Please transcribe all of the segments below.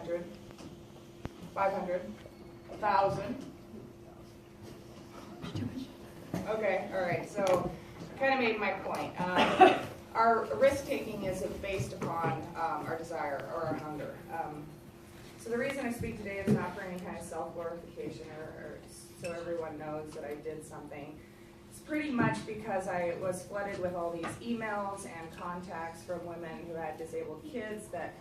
100, 500, 1,000. Okay, all right, so I kind of made my point. Our risk-taking is based upon our desire or our hunger. So the reason I speak today is not for any kind of self-glorification or so everyone knows that I did something. It's pretty much because I was flooded with all these emails and contacts from women who had disabled kids that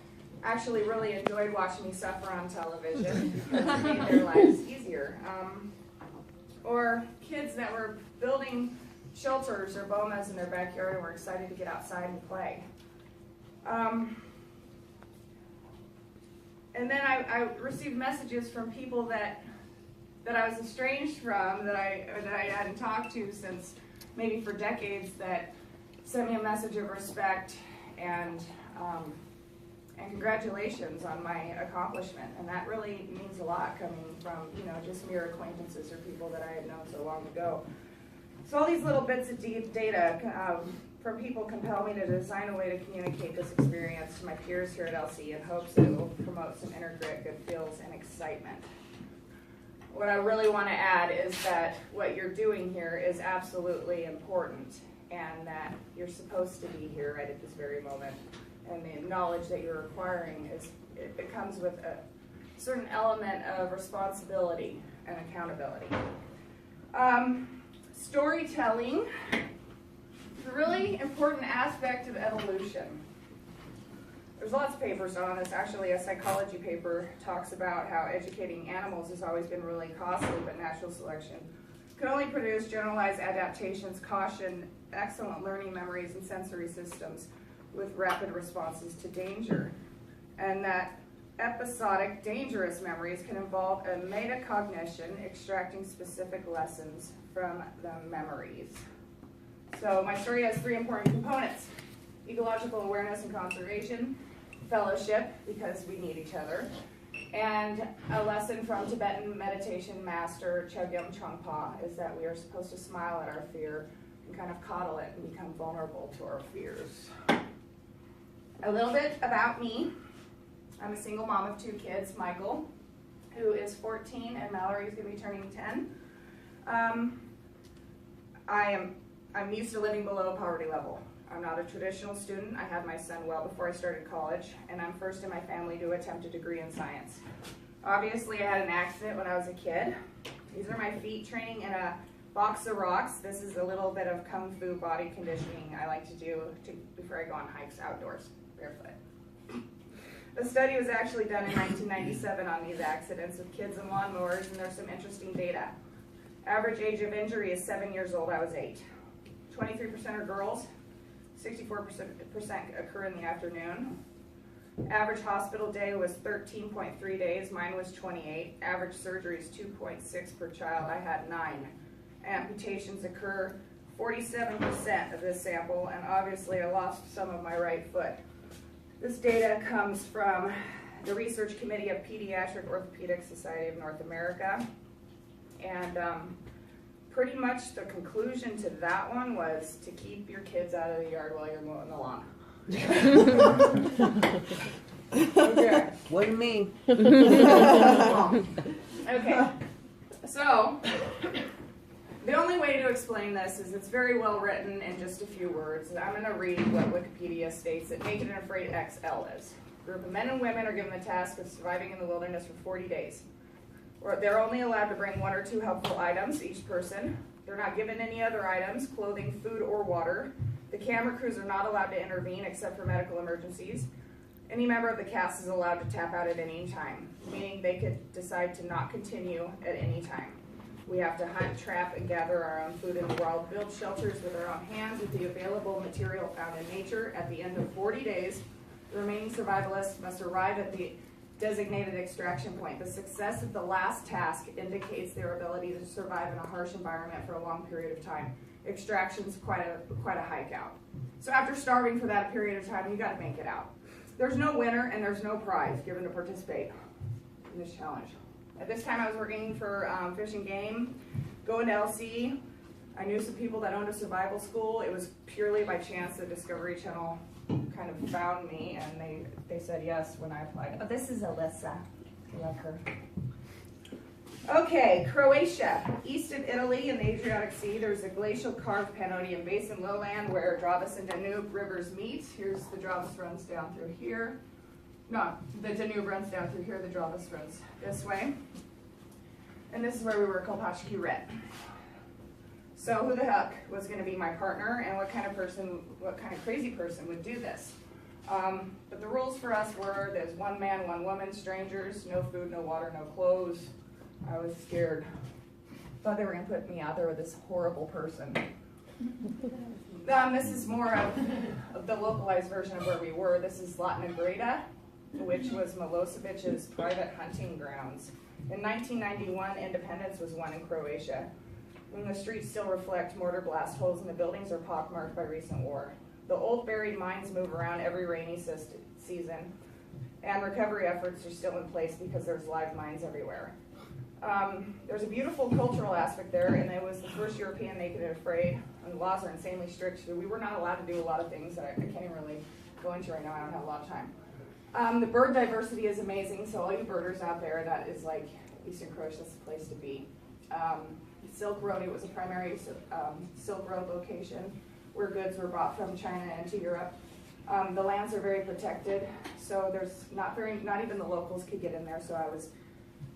actually really enjoyed watching me suffer on television because it made their lives easier. Or kids that were building shelters or bomas in their backyard and were excited to get outside and play. And then I received messages from people that I was estranged from, that I hadn't talked to since maybe for decades, that sent me a message of respect and congratulations on my accomplishment. And that really means a lot coming from, just mere acquaintances or people that I had known so long ago. So all these little bits of data from people compel me to design a way to communicate this experience to my peers here at LC in hopes that it will promote some inner grit, good feels, and excitement. What I really want to add is that what you're doing here is absolutely important, and that you're supposed to be here right at this very moment. And the knowledge that you're acquiring it comes with a certain element of responsibility and accountability. Storytelling is a really important aspect of evolution. There's lots of papers on this. Actually, a psychology paper talks about how educating animals has always been really costly, but natural selection can only produce generalized adaptations, caution, excellent learning memories, and sensory systems with rapid responses to danger. And that episodic, dangerous memories can involve a metacognition, extracting specific lessons from the memories. So my story has three important components: ecological awareness and conservation, fellowship, because we need each other, and a lesson from Tibetan meditation master Chogyam Trungpa is that we are supposed to smile at our fear and kind of coddle it and become vulnerable to our fears. A little bit about me. I'm a single mom of 2 kids, Michael, who is 14, and Mallory is going to be turning 10. I'm used to living below poverty level. I'm not a traditional student. I had my son well before I started college, and I'm first in my family to attempt a degree in science. Obviously, I had an accident when I was a kid. These are my feet training in a box of rocks. This is a little bit of kung fu body conditioning I like to do before I go on hikes outdoors, barefoot. The study was actually done in 1997 on these accidents with kids and lawnmowers, and there's some interesting data. Average age of injury is 7 years old. I was 8. 23% are girls. 64% occur in the afternoon. Average hospital day was 13.3 days. Mine was 28. Average surgery is 2.6 per child. I had 9. Amputations occur 47% of this sample, and obviously I lost some of my right foot. This data comes from the Research Committee of Pediatric Orthopedic Society of North America. And pretty much the conclusion to that one was to keep your kids out of the yard while you're mowing the lawn. Okay. Wasn't me. Okay. So, the only way to explain this is it's very well written in just a few words. I'm going to read what Wikipedia states that Naked and Afraid XL is. A group of men and women are given the task of surviving in the wilderness for 40 days. They're only allowed to bring 1 or 2 helpful items, each person. They're not given any other items, clothing, food, or water. The camera crews are not allowed to intervene except for medical emergencies. Any member of the cast is allowed to tap out at any time, meaning they could decide to not continue at any time. We have to hunt, trap, and gather our own food in the wild, build shelters with our own hands with the available material found in nature. At the end of 40 days, the remaining survivalists must arrive at the designated extraction point. The success of the last task indicates their ability to survive in a harsh environment for a long period of time. Extraction's quite a hike out. So after starving for that period of time, you got to make it out. There's no winner and there's no prize given to participate in this challenge. At this time, I was working for Fish and Game, going to LC. I knew some people that owned a survival school. It was purely by chance that Discovery Channel kind of found me, and they said yes when I applied. Oh, this is Alyssa. I love her. Okay, Croatia, east of Italy in the Adriatic Sea. There's a glacial carved Pannonian Basin lowland where Dravas and Danube rivers meet. Here's the Dravas runs down through here. No, the Danube runs down through here, the Dravas runs this way. And this is where we were Kolpashki Red. So who the heck was going to be my partner, and what kind of crazy person would do this? But the rules for us were there's one man, one woman, strangers, no food, no water, no clothes. I was scared. Thought they were going to put me out there with this horrible person. This is more of the localized version of where we were. This is Zlatna Grada, which was Milosevic's private hunting grounds. In 1991, independence was won in Croatia. And the streets still reflect mortar blast holes in the buildings are pockmarked by recent war. The old buried mines move around every rainy season, and recovery efforts are still in place because there's live mines everywhere. There's a beautiful cultural aspect there, and it was the first European naked and afraid, and the laws are insanely strict, so we were not allowed to do a lot of things that I can't even really go into right now. I don't have a lot of time. The bird diversity is amazing, so all you birders out there, that is like Eastern Croatia, that's the place to be. Silk Road, it was a primary Silk Road location where goods were brought from China into Europe. The lands are very protected, so there's not even the locals could get in there, so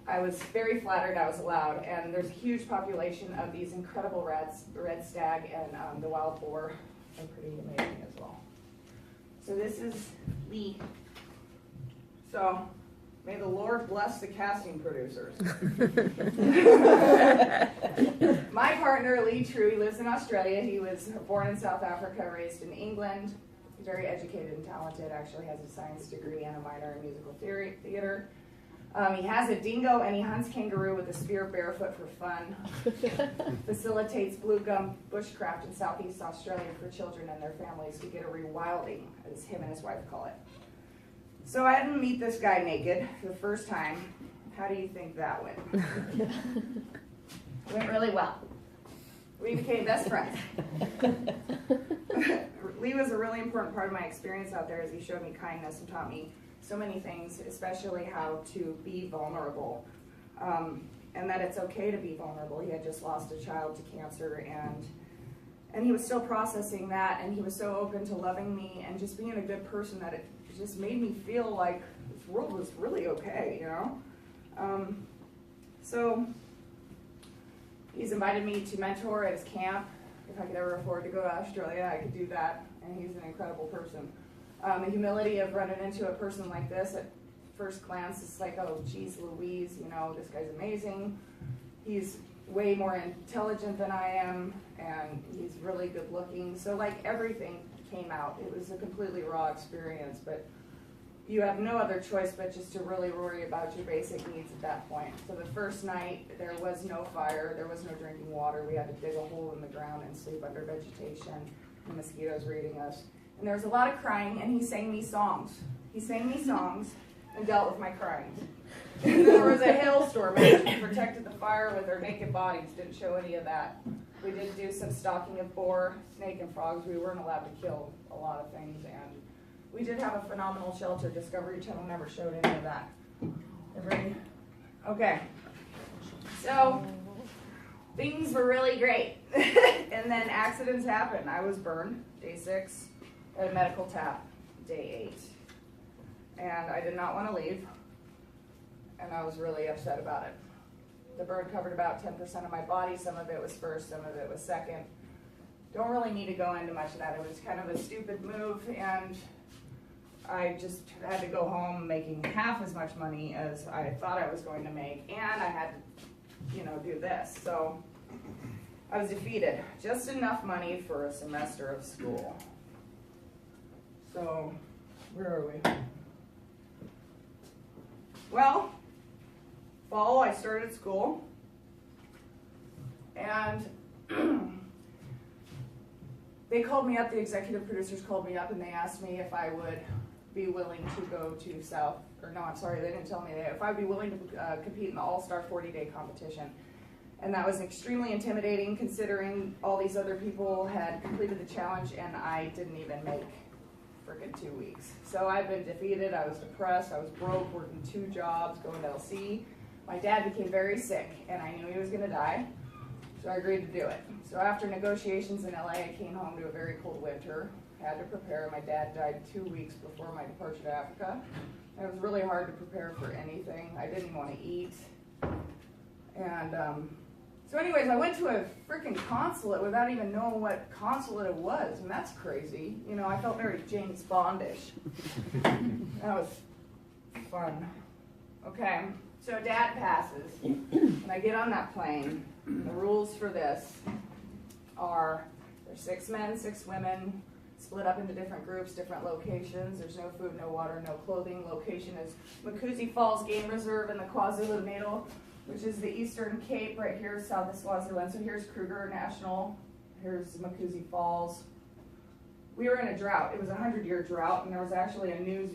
I was very flattered I was allowed, and there's a huge population of these incredible red stag, and the wild boar are pretty amazing as well. So this is Lee. So, may the Lord bless the casting producers. My partner, Lee True, he lives in Australia. He was born in South Africa, raised in England. He's very educated and talented, actually has a science degree and a minor in musical theater. He has a dingo, and he hunts kangaroo with a spear barefoot for fun. Facilitates blue gum bushcraft in Southeast Australia for children and their families to get a rewilding, as him and his wife call it. So I had to meet this guy naked for the first time. How do you think that went? Went really well. We became best friends. Lee was a really important part of my experience out there as he showed me kindness and taught me so many things, especially how to be vulnerable, and that it's okay to be vulnerable. He had just lost a child to cancer, and he was still processing that, and he was so open to loving me and just being a good person that it just made me feel like this world was really okay, you know? So he's invited me to mentor at his camp. If I could ever afford to go to Australia, I could do that, and he's an incredible person. The humility of running into a person like this at first glance, it's like, oh, geez Louise, you know, this guy's amazing. He's way more intelligent than I am, and he's really good looking. So like everything came out. It was a completely raw experience, but you have no other choice but just to really worry about your basic needs at that point. So the first night, there was no fire, there was no drinking water. We had to dig a hole in the ground and sleep under vegetation. The mosquitoes were eating us. And there was a lot of crying, and he sang me songs. He sang me songs and dealt with my crying. And there was a hailstorm, and we protected the fire with our naked bodies. Didn't show any of that. We did do some stalking of boar, snake, and frogs. We weren't allowed to kill a lot of things, and we did have a phenomenal shelter. Discovery Channel never showed any of that. Okay. So things were really great. And then accidents happened. I was burned, day 6. A medical tap, day 8. And I did not want to leave. And I was really upset about it. The burn covered about 10% of my body. Some of it was first, some of it was second. Don't really need to go into much of that. It was kind of a stupid move, and I just had to go home making half as much money as I thought I was going to make, and I had to, do this. So I was defeated. Just enough money for a semester of school. So, where are we? Well, fall, I started school, and they called me up, the executive producers called me up, and they asked me if I would be willing to go to they didn't tell me that, if I'd be willing to compete in the All-Star 40-day competition. And that was extremely intimidating, considering all these other people had completed the challenge, and I didn't even make freaking 2 weeks. So I've been defeated, I was depressed, I was broke, working 2 jobs, going to LC. My dad became very sick, and I knew he was gonna die, so I agreed to do it. So after negotiations in LA, I came home to a very cold winter, had to prepare. My dad died 2 weeks before my departure to Africa. And it was really hard to prepare for anything. I didn't want to eat. And so anyways, I went to a freaking consulate without even knowing what consulate it was, and that's crazy. You know, I felt very James Bondish. That was fun. Okay, so Dad passes, and I get on that plane. The rules for this are there's 6 men, 6 women, split up into different groups, different locations. There's no food, no water, no clothing. Location is Makuzi Falls Game Reserve in the KwaZulu-Natal, which is the Eastern Cape right here, south of Swaziland. So here's Kruger National, here's Makuzi Falls. We were in a drought. It was a 100-year drought, and there was actually a New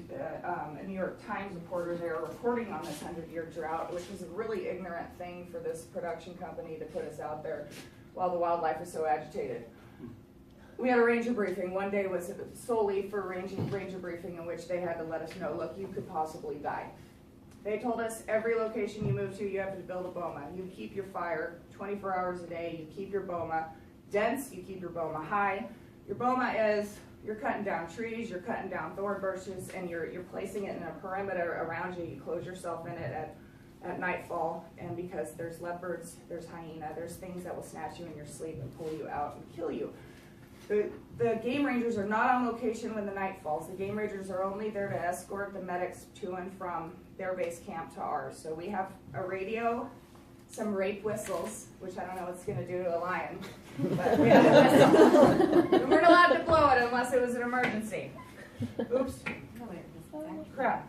York Times reporter there reporting on this 100-year drought, which was a really ignorant thing for this production company to put us out there while the wildlife was so agitated. We had a ranger briefing. One day was solely for ranger briefing, in which they had to let us know, look, you could possibly die. They told us every location you move to, you have to build a boma. You keep your fire 24 hours a day. You keep your boma dense. You keep your boma high. Your boma is you're cutting down trees, you're cutting down thorn bushes, and you're placing it in a perimeter around you. You close yourself in it at nightfall, and because there's leopards, there's hyena, there's things that will snatch you in your sleep and pull you out and kill you. The game rangers are not on location when the night falls. The game rangers are only there to escort the medics to and from their base camp to ours. So we have a radio, some rape whistles, which I don't know what's going to do to a lion, but we have a whistle. We weren't allowed to blow it unless it was an emergency. Oops. Crap.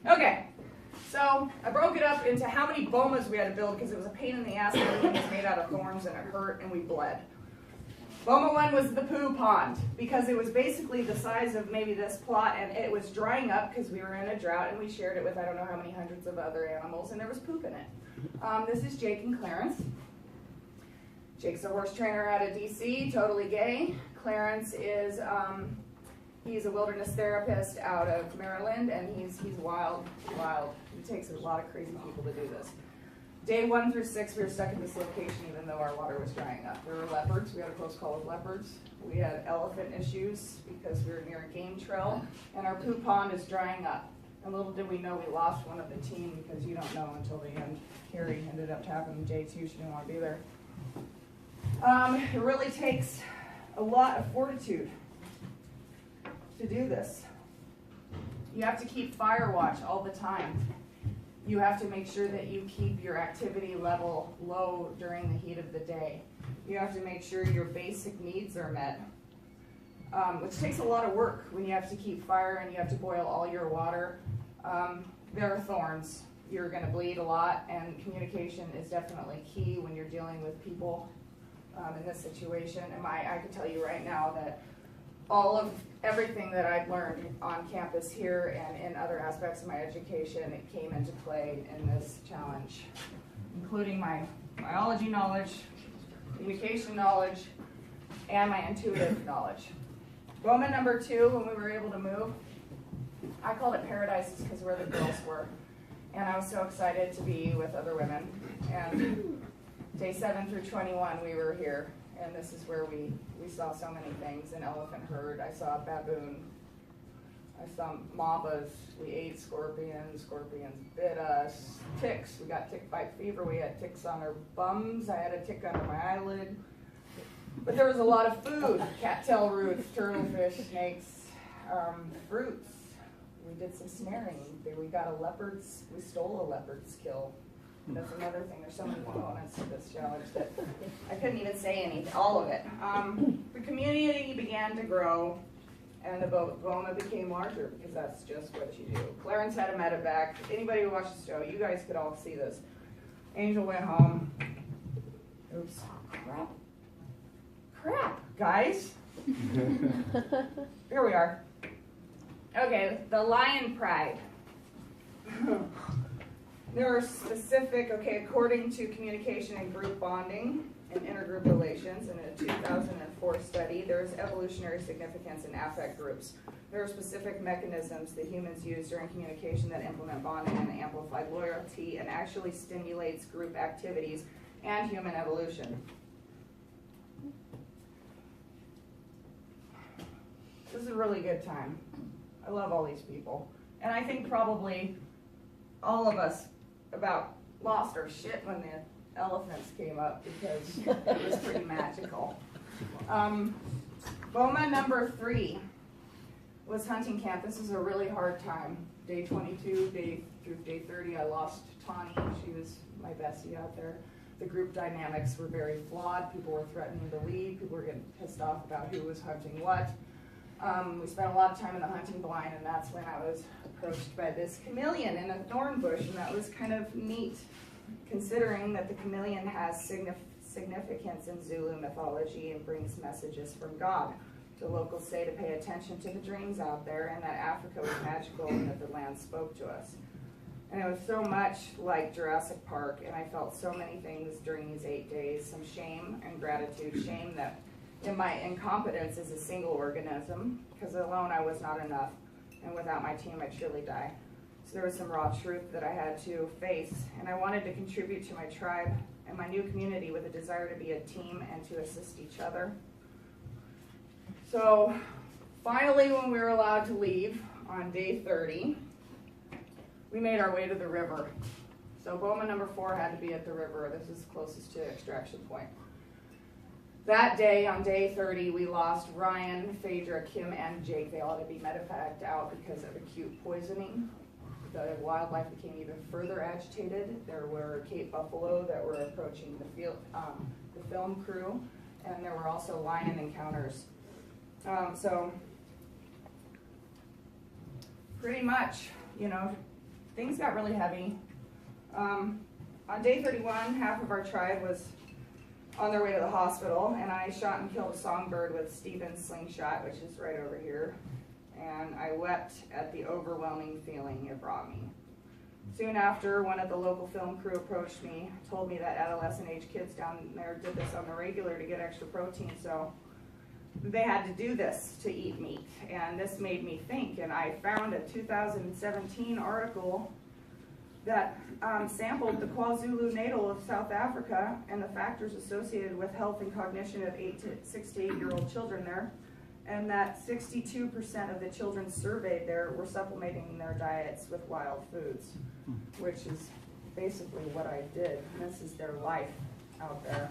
Okay. So I broke it up into how many bomas we had to build because it was a pain in the ass. Everything was made out of thorns and it hurt and we bled. Boma 1 was the poo pond because it was basically the size of maybe this plot, and it was drying up because we were in a drought, and we shared it with I don't know how many hundreds of other animals, and there was poop in it. This is Jake and Clarence. Jake's a horse trainer out of DC, totally gay. Clarence is he's a wilderness therapist out of Maryland, and he's wild. It takes a lot of crazy people to do this. Day 1 through 6, we were stuck in this location even though our water was drying up. There were leopards. We had a close call with leopards. We had elephant issues because we were near a game trail, and our poo pond is drying up. And little did we know we lost one of the team because you don't know until the end. Carrie ended up tapping J2. She didn't want to be there. It really takes a lot of fortitude to do this. You have to keep fire watch all the time. You have to make sure that you keep your activity level low during the heat of the day. You have to make sure your basic needs are met, which takes a lot of work when you have to keep fire and you have to boil all your water. There are thorns. You're going to bleed a lot, and communication is definitely key when you're dealing with people in this situation. And I can tell you right now that all of everything that I've learned on campus here and in other aspects of my education, it came into play in this challenge, including my biology knowledge, communication knowledge, and my intuitive knowledge. Boma number 2, when we were able to move, I called it paradise because where the girls were. And I was so excited to be with other women. And day 7 through 21, we were here. And this is where we saw so many things. An elephant herd. I saw a baboon. I saw mambas. We ate scorpions. Scorpions bit us. Ticks. We got tick bite fever. We had ticks on our bums. I had a tick under my eyelid. But there was a lot of food. Cattail roots, turtlefish, snakes, fruits. We did some snaring. We got a leopard's. We stole a leopard's kill. That's another thing. There's so many components to this challenge that I couldn't even say anything, all of it. The community began to grow, and the Boma became larger because that's just what you do. Clarence had a medevac. Anybody who watched the show, you guys could all see this. Angel went home. Oops. Crap, guys. Here we are. Okay, the lion pride. There are specific, according to communication and group bonding, in intergroup relations. In a 2004 study, there is evolutionary significance in affect groups. There are specific mechanisms that humans use during communication that implement bonding and amplify loyalty and actually stimulates group activities and human evolution. This is a really good time. I love all these people. And I think probably all of us about lost our shit when the elephants came up because it was pretty magical. BOMA number 3 was hunting camp. This was a really hard time. Day 22, through day 30, I lost Tawny. She was my bestie out there. The group dynamics were very flawed. People were threatening to leave. People were getting pissed off about who was hunting what. We spent a lot of time in the hunting blind, and that's when I was approached by this chameleon in a thorn bush, and that was kind of neat, considering that the chameleon has significance in Zulu mythology and brings messages from God. The locals say to pay attention to the dreams out there, and that Africa was magical and that the land spoke to us. And it was so much like Jurassic Park, and I felt so many things during these 8 days, some shame and gratitude. Shame that in my incompetence as a single organism, because alone I was not enough, and without my team I'd surely die. So there was some raw truth that I had to face, and I wanted to contribute to my tribe and my new community with a desire to be a team and to assist each other. So finally, when we were allowed to leave on day 30, we made our way to the river. So BOMA number 4 had to be at the river. This is closest to extraction point. That day, on day 30, we lost Ryan, Phaedra, Kim, and Jake. They all had to be medevaced out because of acute poisoning. The wildlife became even further agitated. There were Cape buffalo that were approaching the film crew, and there were also lion encounters. So pretty much, you know, things got really heavy. On day 31, half of our tribe was on their way to the hospital, and I shot and killed a songbird with Stephen's slingshot, which is right over here. And I wept at the overwhelming feeling it brought me. Soon after, one of the local film crew approached me, told me that adolescent age kids down there did this on the regular to get extra protein, so they had to do this to eat meat. And this made me think, and I found a 2017 article that sampled the KwaZulu natal of South Africa and the factors associated with health and cognition of 6 to 8 year old children there, and that 62% of the children surveyed there were supplementing their diets with wild foods, which is basically what I did. And this is their life out there,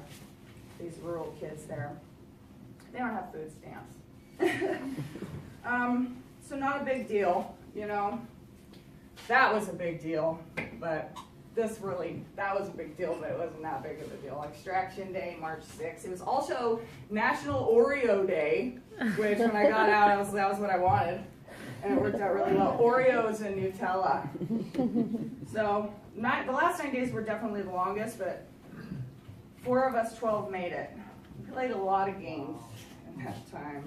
these rural kids there. They don't have food stamps. So not a big deal, you know. That was a big deal, but that was a big deal, but it wasn't that big of a deal. Extraction Day, March 6th. It was also National Oreo Day, which when I got out, that was what I wanted. And it worked out really well. Oreos and Nutella. So the last 9 days were definitely the longest, but 4 of us 12 made it. We played a lot of games in that time.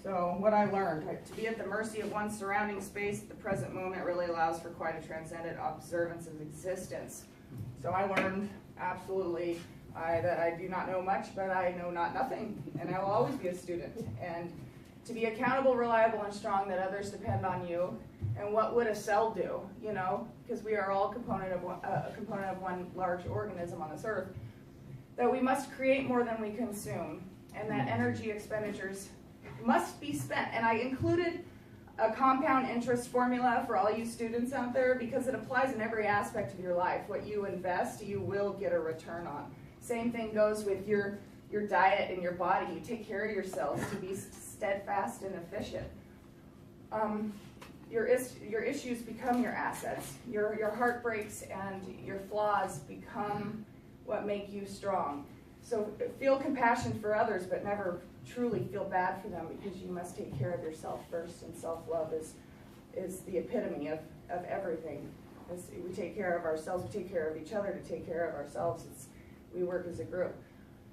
So what I learned, to be at the mercy of one's surrounding space at the present moment really allows for quite a transcendent observance of existence. So I learned absolutely that I do not know much, but I know not nothing, and I will always be a student. And to be accountable, reliable, and strong, that others depend on you. And what would a cell do, you know, because we are all a component of one large organism on this earth, that we must create more than we consume, and that energy expenditures must be spent. And I included a compound interest formula for all you students out there because it applies in every aspect of your life. What you invest, you will get a return on. Same thing goes with your diet and your body. You take care of yourselves to be steadfast and efficient. Your issues become your assets. Your heartbreaks and your flaws become what make you strong. So feel compassion for others, but never truly feel bad for them, because you must take care of yourself first, and self-love is the epitome of everything. As we take care of ourselves, we take care of each other to take care of ourselves. We work as a group.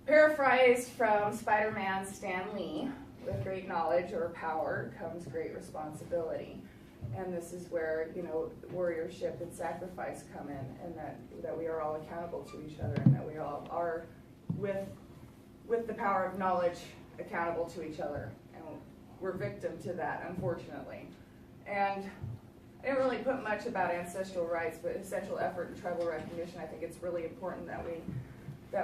Paraphrased from Spider-Man's Stan Lee, with great knowledge or power comes great responsibility. And this is where, you know, warriorship and sacrifice come in, and that we are all accountable to each other, and that we all are with the power of knowledge accountable to each other. And we're victim to that, unfortunately. And I didn't really put much about ancestral rights, but essential effort and tribal recognition, I think it's really important that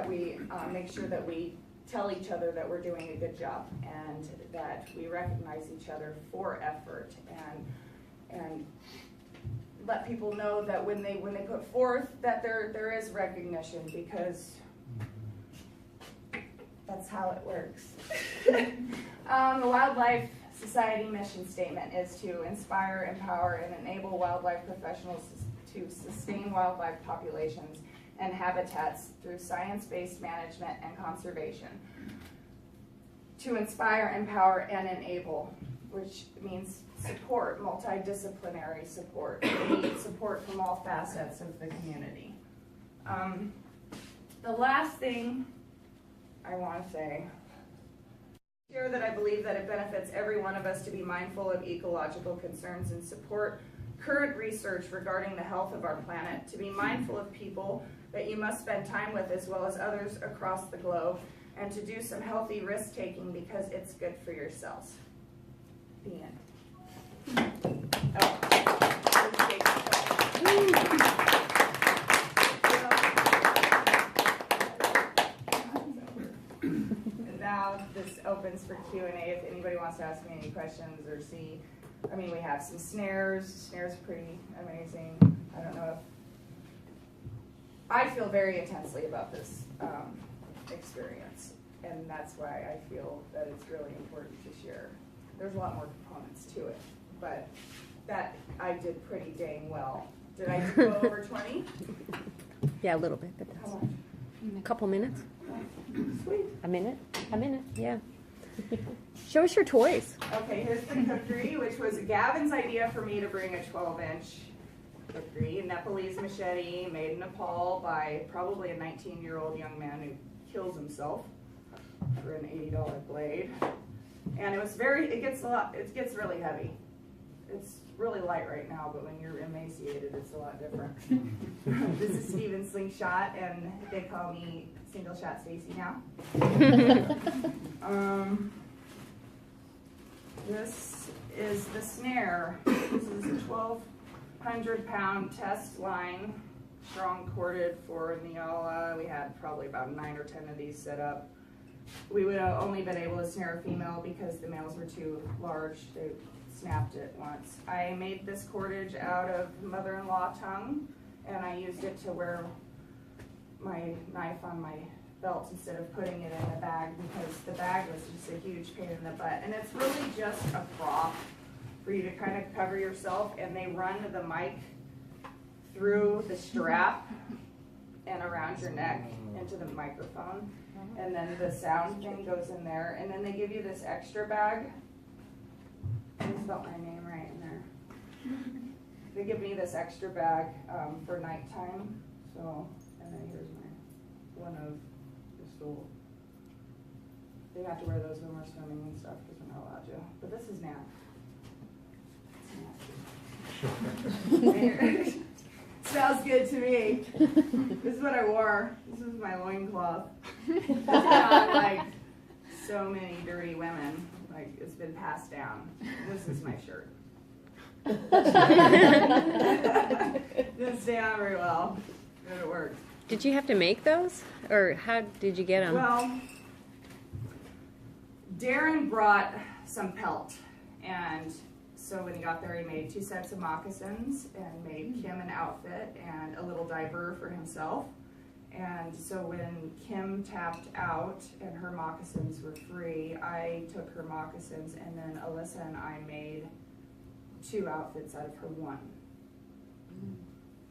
we make sure that we tell each other that we're doing a good job and that we recognize each other for effort and let people know that when they put forth that there is recognition, because that's how it works. The Wildlife Society mission statement is to inspire, empower, and enable wildlife professionals to sustain wildlife populations and habitats through science-based management and conservation. To inspire, empower, and enable, which means support, multidisciplinary support. We need support from all facets of the community. The last thing I want to say, share that I believe that it benefits every one of us to be mindful of ecological concerns and support current research regarding the health of our planet, to be mindful of people that you must spend time with as well as others across the globe, and to do some healthy risk-taking because it's good for yourselves. The end. Oh. And now this opens for Q&A if anybody wants to ask me any questions or see. I mean, we have some snares. Snares are pretty amazing. I don't know if I feel very intensely about this experience, and that's why I feel that it's really important to share. There's a lot more components to it, but that I did pretty dang well. Did I go over 20? Yeah, a little bit. But How much? a couple minutes. Sweet. A minute, yeah. Show us your toys. Okay, here's the cookery, which was Gavin's idea for me to bring a 12-inch cookery, a Nepalese machete made in Nepal by probably a 19-year-old young man who kills himself for an $80 blade. And it gets really heavy. It's really light right now, but when you're emaciated, it's a lot different. This is Steven's slingshot, and they call me Single Shot Stacey now. This is the snare. This is a 1,200-pound test line, strong corded for Neola. We had probably about 9 or 10 of these set up. We would have only been able to snare a female because the males were too large. They snapped it once. I made this cordage out of mother-in-law tongue, and I used it to wear my knife on my belt instead of putting it in the bag, because the bag was just a huge pain in the butt. And it's really just a prop for you to kind of cover yourself, and they run the mic through the strap and around your neck into the microphone, and then the sound thing goes in there, and then they give you this extra bag. I spelled my name right in there. They give me this extra bag for nighttime. So, and then here's one of the stool. They have to wear those when we're swimming and stuff because we're not allowed to. But this is nasty. Smells good to me. This is what I wore. This is my loincloth. It's got like so many dirty women. Like, it's been passed down. This is my shirt. Didn't stay on very well, but it worked. Did you have to make those, or how did you get them? Well, Darren brought some pelt, and so when he got there, he made 2 sets of moccasins and made Kim an outfit and a little diaper for himself. And so when Kim tapped out and her moccasins were free, I took her moccasins, and then Alyssa and I made 2 outfits out of her one.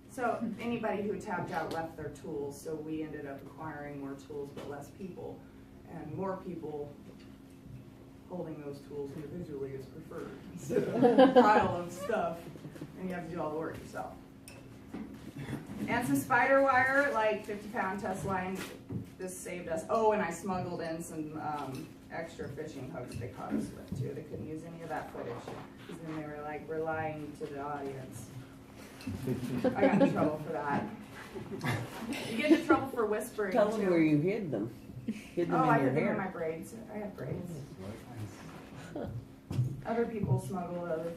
So anybody who tapped out left their tools, so we ended up acquiring more tools but less people, and more people holding those tools individually is preferred instead of a pile of stuff, and you have to do all the work yourself. And some spider wire, like 50-pound test line. This saved us. Oh, and I smuggled in some extra fishing hooks they caught us with too. They couldn't use any of that footage because then they were like, we're lying to the audience. I got in trouble for that. You get in trouble for whispering Tell them too. where you hid them. Hid Oh, them I in your put them in my hair. braids. I have braids. Other people smuggle other